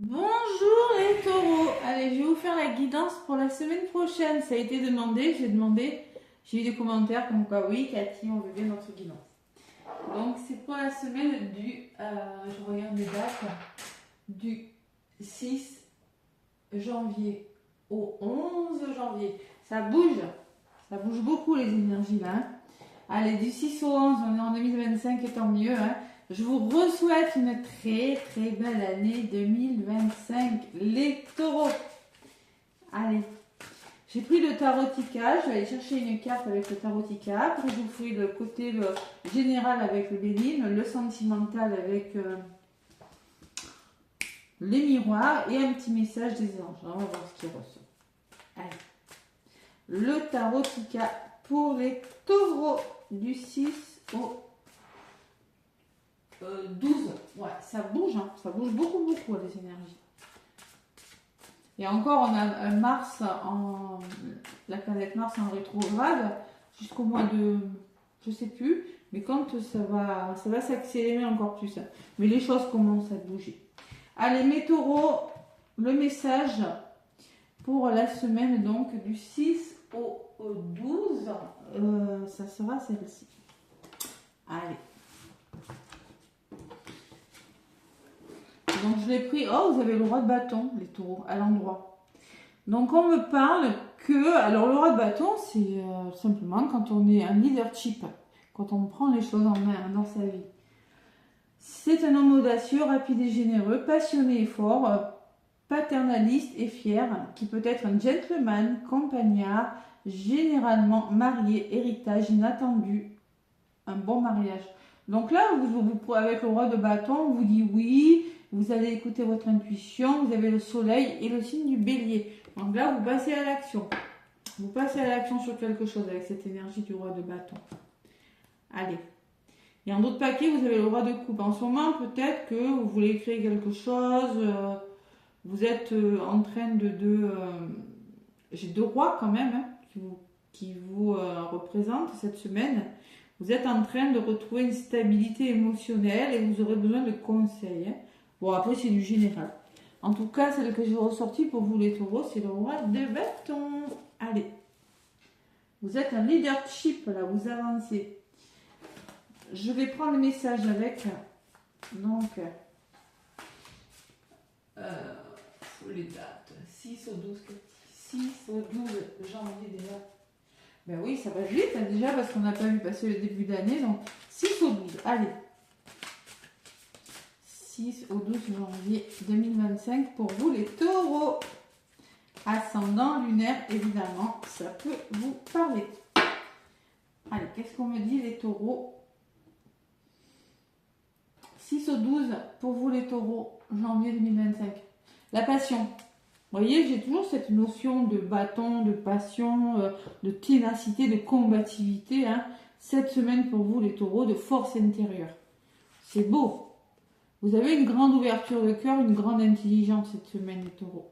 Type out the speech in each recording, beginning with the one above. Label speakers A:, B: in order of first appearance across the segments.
A: Bonjour les taureaux. Allez, je vais vous faire la guidance pour la semaine prochaine. Ça a été demandé, j'ai eu des commentaires comme quoi oui, Cathy, on veut bien notre guidance. Donc c'est pour la semaine je regarde les dates, du 6 janvier au 11 janvier. Ça bouge beaucoup les énergies là. Hein. Allez, du 6 au 11, on est en 2025 et tant mieux. Hein. Je vous souhaite une très très belle année 2025, les taureaux. Allez, j'ai pris le tarotica, je vais aller chercher une carte avec le tarotica. Après, je vous ferai le côté général avec le bénin, le sentimental avec les miroirs et un petit message des anges. On va voir ce qui ressort. Allez, le tarotica pour les taureaux du 6 au 12. Ouais, ça bouge, hein. Ça bouge beaucoup les énergies. Et encore, on a un Mars la planète Mars en rétrograde jusqu'au mois de, je sais plus, mais quand ça va s'accélérer encore plus. Hein. Mais les choses commencent à bouger. Allez, mes taureaux, le message pour la semaine donc du 6 au 12, ça sera celle-ci. Allez. Donc je l'ai pris, oh vous avez le roi de bâton, les taureaux, à l'endroit. Donc on me parle que, alors le roi de bâton c'est simplement quand on est un leadership, quand on prend les choses en main dans sa vie. C'est un homme audacieux, rapide et généreux, passionné et fort, paternaliste et fier, qui peut être un gentleman, campagnard, généralement marié, héritage inattendu, un bon mariage. Donc là, avec le roi de bâton, on vous dit oui, vous allez écouter votre intuition, vous avez le soleil et le signe du bélier. Donc là, vous passez à l'action. Vous passez à l'action sur quelque chose avec cette énergie du roi de bâton. Allez. Et en d'autres paquets, vous avez le roi de coupe. En ce moment, peut-être que vous voulez créer quelque chose, vous êtes en train j'ai deux rois quand même hein, qui vous représentent cette semaine. Vous êtes en train de retrouver une stabilité émotionnelle et vous aurez besoin de conseils. Hein. Bon, après, c'est du général. En tout cas, celle que j'ai ressortie pour vous, les taureaux, c'est le roi de bâton. Allez. Vous êtes un leadership, là, vous avancez. Je vais prendre le message avec. Donc, les dates. 6 au 12, 6 au 12 janvier déjà. Ben oui, ça va vite hein, déjà parce qu'on n'a pas vu passer le début d'année. Donc 6 au 12, allez. 6 au 12 janvier 2025 pour vous les taureaux. Ascendant lunaire, évidemment, ça peut vous parler. Allez, qu'est-ce qu'on me dit les taureaux? 6 au 12 pour vous les taureaux, janvier 2025. La passion. Vous voyez, j'ai toujours cette notion de bâton, de passion, de ténacité, de combativité. Hein. Cette semaine pour vous, les taureaux, de force intérieure. C'est beau. Vous avez une grande ouverture de cœur, une grande intelligence cette semaine, les taureaux.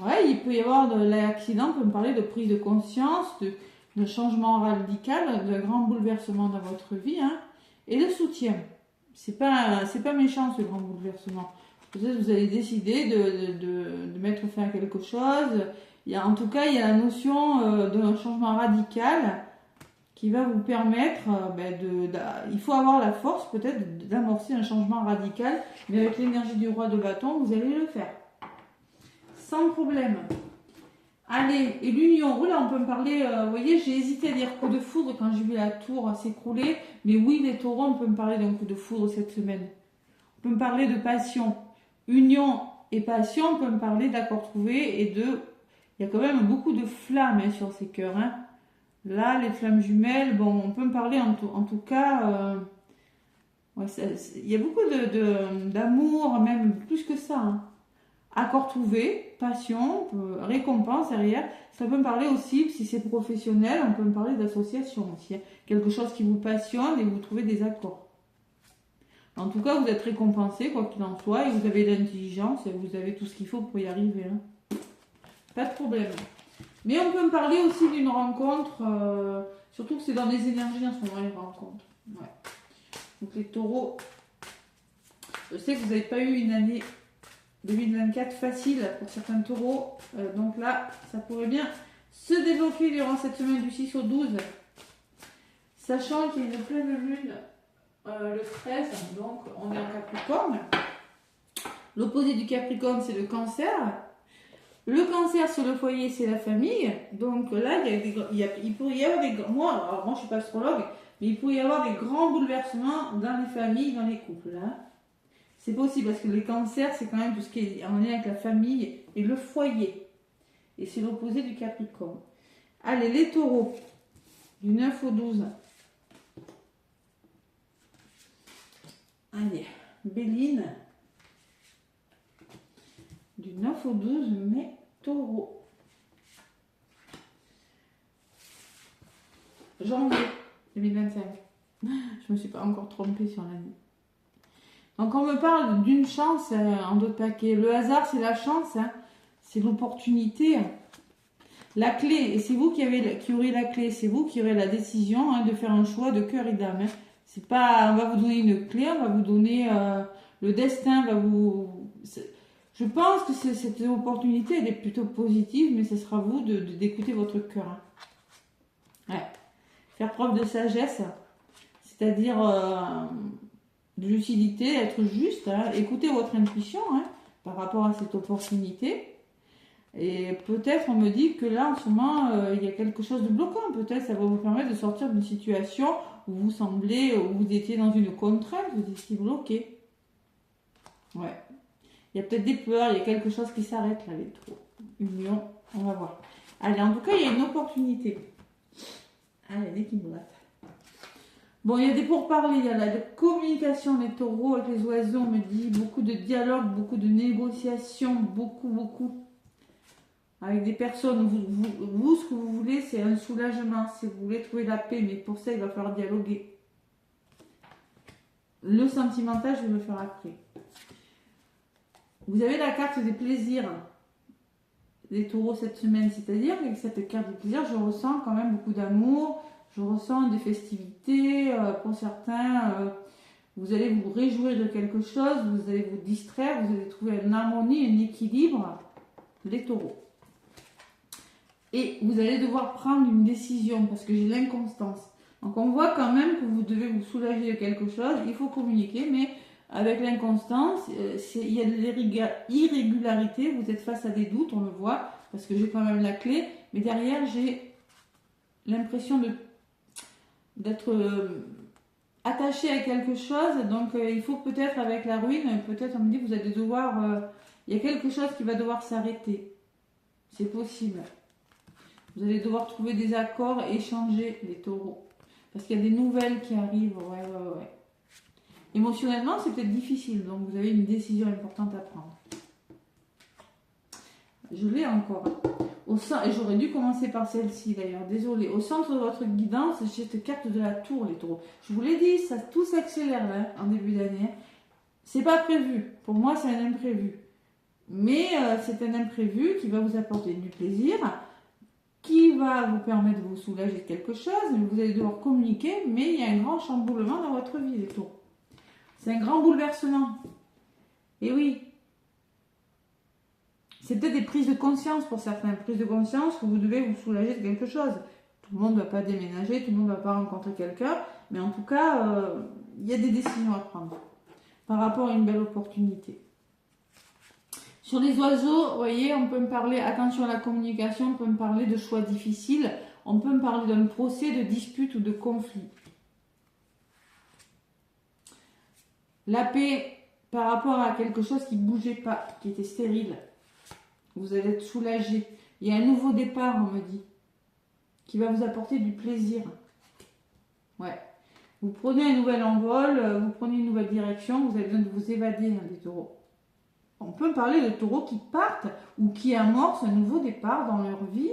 A: Ouais, il peut y avoir de l'accident, on peut me parler de prise de conscience, de changement radical, de grand bouleversement dans votre vie. Hein, et de soutien. C'est pas méchant ce grand bouleversement. Peut-être que vous allez décider de mettre fin à quelque chose. En tout cas, il y a la notion d'un changement radical qui va vous permettre, il faut avoir la force peut-être d'amorcer un changement radical, mais avec l'énergie du roi de bâton, vous allez le faire. Sans problème. Allez, et l'union, là on peut me parler, vous voyez, j'ai hésité à dire coup de foudre quand j'ai vu la tour s'écrouler, mais oui, les taureaux, on peut me parler d'un coup de foudre cette semaine. On peut me parler de passion. Union et passion, on peut me parler d'accord trouvé et il y a quand même beaucoup de flammes hein, sur ces cœurs. Hein. Là, les flammes jumelles, bon, on peut me parler en tout cas, il y a beaucoup d'amour, même plus que ça. Hein. Accord trouvé, passion, récompense derrière. Ça peut me parler aussi, si c'est professionnel, on peut me parler d'association aussi. Hein. Quelque chose qui vous passionne et vous trouvez des accords. En tout cas, vous êtes récompensé, quoi qu'il en soit, et vous avez de l'intelligence, et vous avez tout ce qu'il faut pour y arriver. Hein. Pas de problème. Mais on peut me parler aussi d'une rencontre, surtout que c'est dans les énergies en ce moment, les rencontres. Ouais. Donc les taureaux. Je sais que vous n'avez pas eu une année 2024 facile pour certains taureaux. Donc là, ça pourrait bien se débloquer durant cette semaine du 6 au 12. Sachant qu'il y a une pleine lune le 13, donc on est en Capricorne. L'opposé du Capricorne, c'est le Cancer. Le Cancer sur le foyer, c'est la famille. Donc là, il pourrait y avoir des... Moi, je ne suis pas astrologue, mais il pourrait y avoir des grands bouleversements dans les familles, dans les couples. Hein. C'est possible parce que les cancers, c'est quand même tout ce qui est en lien avec la famille et le foyer. Et c'est l'opposé du Capricorne. Allez, les taureaux, du 9 au 12. Allez, Béline, du 9 au 12 mai, taureau. Janvier 2025. Je me suis pas encore trompée sur l'année. Donc on me parle d'une chance en d'autres paquets. Le hasard, c'est la chance, hein. C'est l'opportunité. La clé, et c'est vous qui aurez la clé, c'est vous qui aurez la décision hein, de faire un choix de cœur et d'âme. Hein. C'est pas, on va vous donner une clé, on va vous donner le destin, va vous. Je pense que cette opportunité, elle est plutôt positive, mais ce sera vous d'écouter votre cœur. Hein. Ouais. Faire preuve de sagesse, c'est-à-dire de lucidité, être juste, hein, écouter votre intuition hein, par rapport à cette opportunité. Et peut-être on me dit que là en ce moment il y a quelque chose de bloquant. Peut-être ça va vous permettre de sortir d'une situation où vous semblez, où vous étiez dans une contrainte, vous étiez bloqué. Ouais. Il y a peut-être des peurs, il y a quelque chose qui s'arrête là, les trous. Union, on va voir. Allez, en tout cas, il y a une opportunité. Allez, dès qu'il me rate. Bon, il y a des pourparlers, il y a la communication des taureaux avec les oiseaux, on me dit beaucoup de dialogue, beaucoup de négociations, beaucoup. Avec des personnes, vous, ce que vous voulez, c'est un soulagement, si vous voulez trouver la paix, mais pour ça, il va falloir dialoguer. Le sentimental, je vais le faire après. Vous avez la carte des plaisirs des taureaux cette semaine, c'est-à-dire qu'avec cette carte des plaisirs, je ressens quand même beaucoup d'amour, je ressens des festivités, pour certains, vous allez vous réjouir de quelque chose, vous allez vous distraire, vous allez trouver une harmonie, un équilibre, les taureaux. Et vous allez devoir prendre une décision parce que j'ai l'inconstance. Donc on voit quand même que vous devez vous soulager de quelque chose, il faut communiquer, mais avec l'inconstance, il y a de l'irrégularité, vous êtes face à des doutes, on le voit, parce que j'ai quand même la clé, mais derrière j'ai l'impression d'être attaché à quelque chose, donc il faut peut-être avec la ruine, peut-être on me dit que vous allez devoir, il y a quelque chose qui va devoir s'arrêter, c'est possible. Vous allez devoir trouver des accords, échanger les taureaux. Parce qu'il y a des nouvelles qui arrivent. Ouais. Émotionnellement, c'est peut-être difficile. Donc, vous avez une décision importante à prendre. Je l'ai encore. Et j'aurais dû commencer par celle-ci d'ailleurs. Désolée. Au centre de votre guidance, j'ai cette carte de la tour, les taureaux. Je vous l'ai dit, ça tout s'accélère hein, en début d'année. C'est pas prévu. Pour moi, c'est un imprévu. Mais c'est un imprévu qui va vous apporter du plaisir, qui va vous permettre de vous soulager de quelque chose, mais vous allez devoir communiquer, mais il y a un grand chamboulement dans votre vie, les taureaux. C'est un grand bouleversement. Et oui, c'est peut-être des prises de conscience pour certains, prises de conscience que vous devez vous soulager de quelque chose. Tout le monde ne va pas déménager, tout le monde ne va pas rencontrer quelqu'un, mais en tout cas, il y a des décisions à prendre par rapport à une belle opportunité. Sur les oiseaux, vous voyez, on peut me parler, attention à la communication, on peut me parler de choix difficiles, on peut me parler d'un procès, de dispute ou de conflit. La paix par rapport à quelque chose qui ne bougeait pas, qui était stérile. Vous allez être soulagé. Il y a un nouveau départ, on me dit, qui va vous apporter du plaisir. Ouais. Vous prenez un nouvel envol, vous prenez une nouvelle direction, vous avez besoin de vous évader, hein, les taureaux. On peut parler de taureaux qui partent ou qui amorcent un nouveau départ dans leur vie,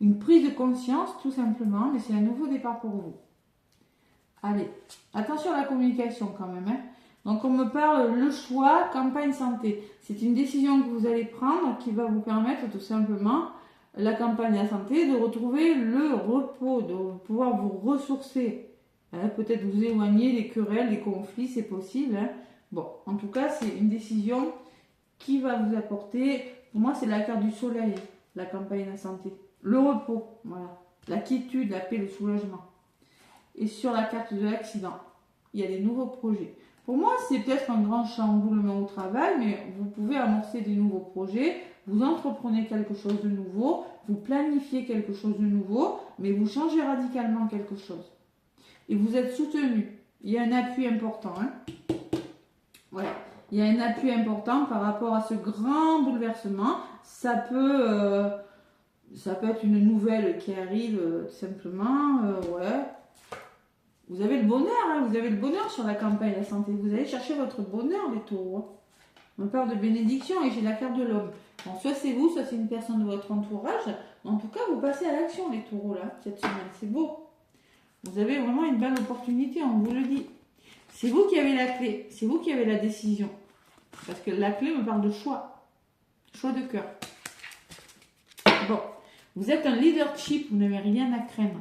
A: une prise de conscience tout simplement, mais c'est un nouveau départ pour vous. Allez, attention à la communication quand même. Hein. Donc on me parle le choix, campagne santé. C'est une décision que vous allez prendre qui va vous permettre tout simplement, la campagne à santé, de retrouver le repos, de pouvoir vous ressourcer. Hein, peut-être vous éloigner des querelles, des conflits, c'est possible. Hein. Bon, en tout cas, c'est une décision qui va vous apporter, pour moi, c'est la carte du soleil, la campagne de la santé. Le repos, voilà. La quiétude, la paix, le soulagement. Et sur la carte de l'accident, il y a des nouveaux projets. Pour moi, c'est peut-être un grand chamboulement au travail, mais vous pouvez amorcer des nouveaux projets, vous entreprenez quelque chose de nouveau, vous planifiez quelque chose de nouveau, mais vous changez radicalement quelque chose. Et vous êtes soutenu. Il y a un appui important. Hein. Voilà. Il y a un appui important par rapport à ce grand bouleversement. Ça peut être une nouvelle qui arrive tout simplement. Ouais. Vous avez le bonheur, hein, vous avez le bonheur sur la campagne de la santé. Vous allez chercher votre bonheur, les taureaux. Hein. On parle de bénédiction et j'ai la carte de l'homme. Bon, soit c'est vous, soit c'est une personne de votre entourage. En tout cas, vous passez à l'action, les taureaux, là, cette semaine. C'est beau. Vous avez vraiment une belle opportunité, on vous le dit. C'est vous qui avez la clé. C'est vous qui avez la décision. Parce que la clé me parle de choix. Choix de cœur. Bon. Vous êtes un leadership, vous n'avez rien à craindre.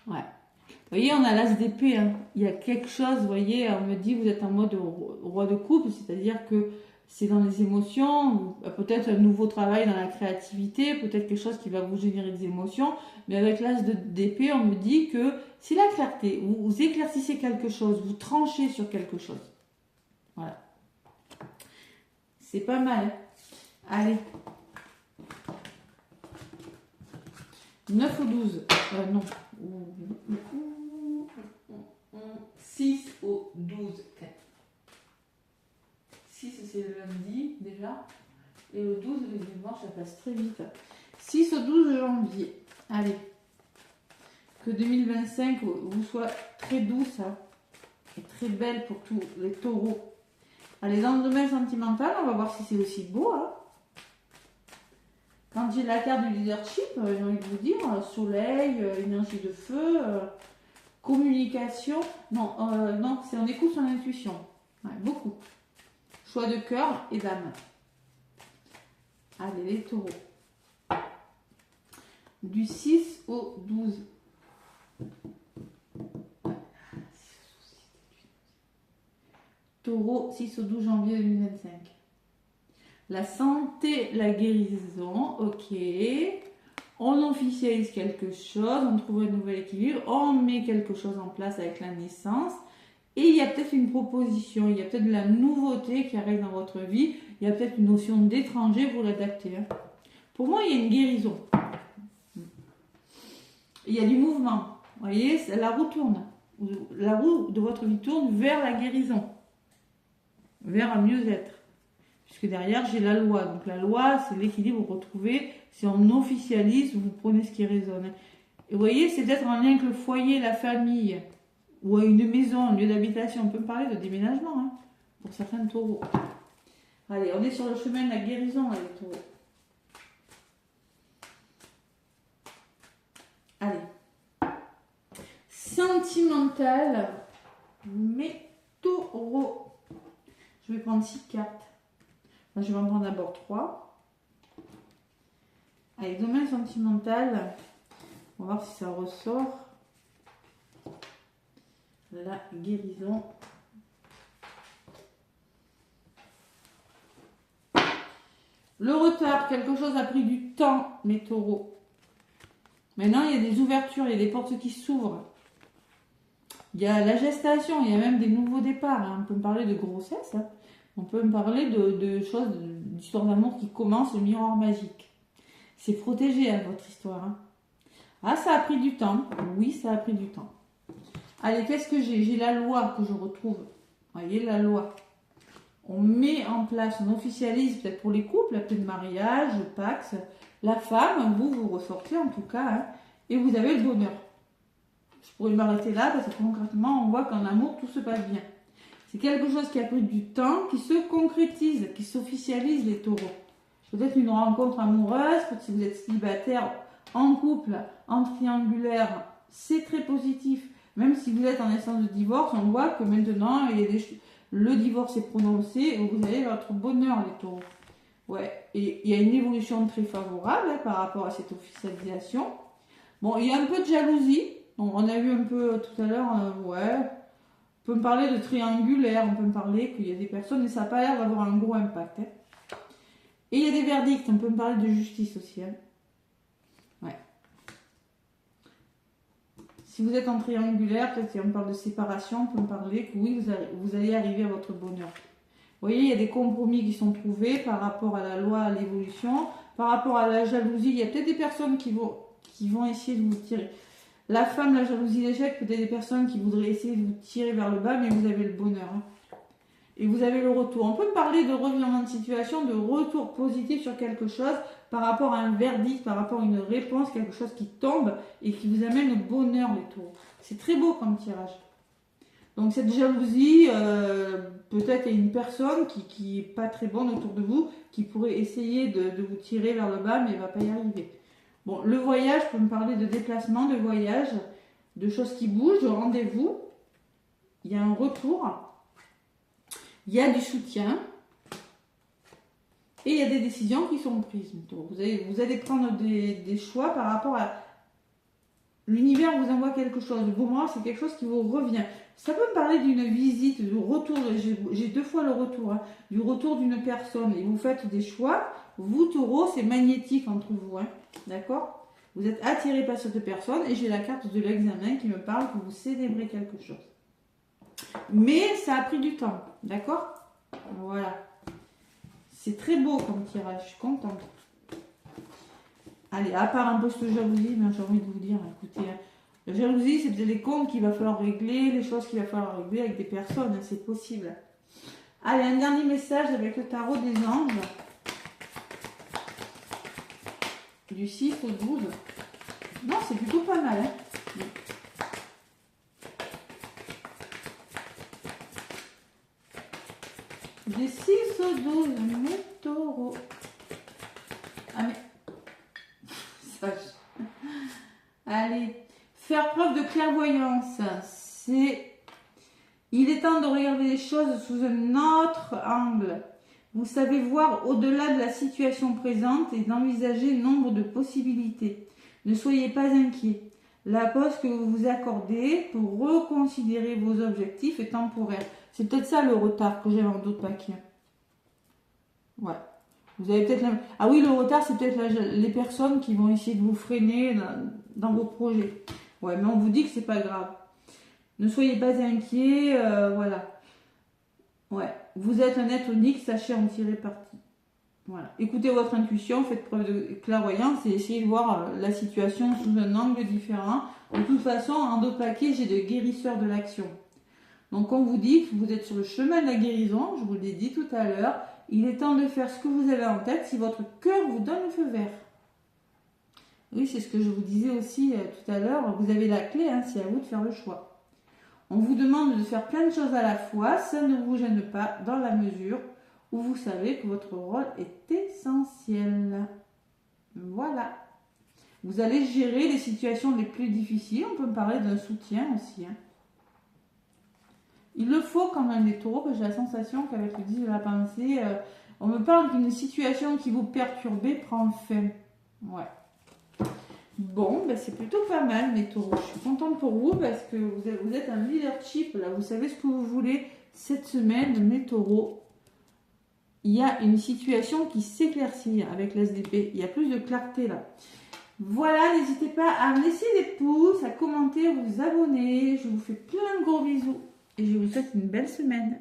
A: Ouais. Vous voyez, on a l'as d'épée. Hein. Il y a quelque chose, vous voyez, on me dit, vous êtes en mode roi de coupe, c'est-à-dire que c'est dans les émotions, peut-être un nouveau travail dans la créativité, peut-être quelque chose qui va vous générer des émotions, mais avec l'as d'épée, on me dit que c'est la clarté. Vous éclaircissez quelque chose, vous tranchez sur quelque chose. Voilà. C'est pas mal. Allez. 9 ou 12. Non. 6 au 12. 6 c'est le lundi déjà. Et le 12 le dimanche, ça passe très vite. 6 au 12 janvier. Allez. Que 2025 vous soit très douce hein, et très belle pour tous les taureaux. Allez, dans le domaine sentimental, on va voir si c'est aussi beau. Hein. Quand j'ai la carte du leadership, j'ai envie de vous dire, soleil, énergie de feu, communication. Non, c'est on écoute son intuition. Ouais, beaucoup. Choix de cœur et d'âme. Allez, les taureaux. Du 6 au 12. Taureau, 6 au 12 janvier 2025. La santé, la guérison, ok. On officialise quelque chose, on trouve un nouvel équilibre, on met quelque chose en place avec la naissance. Et il y a peut-être une proposition, il y a peut-être de la nouveauté qui arrive dans votre vie. Il y a peut-être une notion d'étranger, vous l'adaptez. Hein. Pour moi, il y a une guérison. Il y a du mouvement. Vous voyez, la roue tourne. La roue de votre vie tourne vers la guérison. Vers un mieux-être. Puisque derrière, j'ai la loi. Donc la loi, c'est l'équilibre retrouvé. Si on officialise, vous prenez ce qui résonne. Et vous voyez, c'est peut-être en lien avec le foyer, la famille, ou une maison, un lieu d'habitation. On peut me parler de déménagement, hein, pour certains taureaux. Allez, on est sur le chemin de la guérison, là, les taureaux. Allez. Sentimental, mes taureaux. Je vais prendre 6 cartes. Enfin, je vais en prendre d'abord 3. Allez, domaine sentimental. On va voir si ça ressort. La guérison. Le retard, quelque chose a pris du temps, mes taureaux. Maintenant, il y a des ouvertures, il y a des portes qui s'ouvrent. Il y a la gestation, il y a même des nouveaux départs. Hein. On peut me parler de grossesse. Hein. On peut me parler de choses, d'histoire d'amour qui commence, le miroir magique. C'est protégé, hein, votre histoire. Hein. Ah, ça a pris du temps. Oui, ça a pris du temps. Allez, qu'est-ce que j'ai? J'ai la loi que je retrouve. Vous voyez, la loi. On met en place, on officialise peut-être pour les couples, la clé de mariage, le Pax. La femme, vous ressortez en tout cas, hein, et vous avez le bonheur. Je pourrais m'arrêter là parce que concrètement, on voit qu'en amour, tout se passe bien. C'est quelque chose qui a pris du temps, qui se concrétise, qui s'officialise, les taureaux. Peut-être une rencontre amoureuse, peut-être si vous êtes célibataire, en couple, en triangulaire, c'est très positif. Même si vous êtes en instance de divorce, on voit que maintenant, le divorce est prononcé et vous avez votre bonheur, les taureaux. Ouais, et il y a une évolution très favorable hein, par rapport à cette officialisation. Bon, il y a un peu de jalousie. Bon, on a vu un peu tout à l'heure, ouais, peut me parler de triangulaire, on peut me parler qu'il y a des personnes, mais ça n'a pas l'air d'avoir un gros impact. Hein. Et il y a des verdicts, on peut me parler de justice aussi. Hein. Ouais. Si vous êtes en triangulaire, peut-être si on parle de séparation, on peut me parler que oui, vous allez arriver à votre bonheur. Vous voyez, il y a des compromis qui sont trouvés par rapport à la loi, à l'évolution, par rapport à la jalousie. Il y a peut-être des personnes qui vont essayer de vous tirer. La femme, la jalousie, l'échec, peut-être des personnes qui voudraient essayer de vous tirer vers le bas, mais vous avez le bonheur. Hein. Et vous avez le retour. On peut parler de revirement de situation, de retour positif sur quelque chose par rapport à un verdict, par rapport à une réponse, quelque chose qui tombe et qui vous amène au bonheur, les taureaux. C'est très beau comme tirage. Donc cette jalousie, peut-être il y a une personne qui n'est pas très bonne autour de vous, qui pourrait essayer de vous tirer vers le bas, mais elle ne va pas y arriver. Bon, le voyage, peut me parler de déplacement, de voyage, de choses qui bougent, de rendez-vous. Il y a un retour. Il y a du soutien. Et il y a des décisions qui sont prises. Vous allez prendre des choix par rapport à... L'univers vous envoie quelque chose. Pour moi, c'est quelque chose qui vous revient. Ça peut me parler d'une visite, du retour. J'ai 2 fois le retour. Hein, du retour d'une personne. Et vous faites des choix. Vous, taureau, c'est magnétique entre vous. Hein, d'accord? Vous êtes attiré par cette personne. Et j'ai la carte de l'examen qui me parle que vous célébrez quelque chose. Mais ça a pris du temps. D'accord? Voilà. C'est très beau comme tirage. Je suis contente. Allez, à part un peu cette jalousie, j'ai envie de vous dire, écoutez, hein, la jalousie, c'est des comptes qu'il va falloir régler, les choses qu'il va falloir régler avec des personnes, hein, c'est possible. Allez, un dernier message avec le tarot des anges. Du 6 au 12. Non, c'est plutôt pas mal. Hein. Du 6 au 12, mes taureaux. Ah mais... Allez, faire preuve de clairvoyance, il est temps de regarder les choses sous un autre angle. Vous savez voir au-delà de la situation présente et d'envisager nombre de possibilités. Ne soyez pas inquiets. La pause que vous vous accordez pour reconsidérer vos objectifs est temporaire. C'est peut-être ça le retard que j'ai dans d'autres paquets. Ouais. Vous avez peut-être Ah oui, le retard, c'est peut-être les personnes qui vont essayer de vous freiner dans vos projets. Ouais, mais on vous dit que c'est pas grave. Ne soyez pas inquiets, voilà. Ouais, vous êtes un être unique, sachez en tirer parti. Voilà. Écoutez votre intuition, faites preuve de clairvoyance et essayez de voir la situation sous un angle différent. De toute façon, en d'autres paquets, j'ai de guérisseurs de l'action. Donc on vous dit que vous êtes sur le chemin de la guérison, je vous l'ai dit tout à l'heure. Il est temps de faire ce que vous avez en tête si votre cœur vous donne le feu vert. Oui, c'est ce que je vous disais aussi tout à l'heure. Vous avez la clé, hein, c'est à vous de faire le choix. On vous demande de faire plein de choses à la fois. Ça ne vous gêne pas dans la mesure où vous savez que votre rôle est essentiel. Voilà. Vous allez gérer les situations les plus difficiles. On peut me parler d'un soutien aussi. Hein. Il le faut quand même les taureaux, parce que j'ai la sensation qu'avec le 10 de la pensée, on me parle d'une situation qui vous perturbait prend fin. Ouais. Bon, ben c'est plutôt pas mal mes taureaux. Je suis contente pour vous parce que vous êtes un leadership là. Vous savez ce que vous voulez cette semaine, mes taureaux. Il y a une situation qui s'éclaircit avec l'SDP. Il y a plus de clarté là. Voilà, n'hésitez pas à me laisser des pouces, à commenter, à vous abonner. Je vous fais plein de gros bisous. Et je vous souhaite une belle semaine.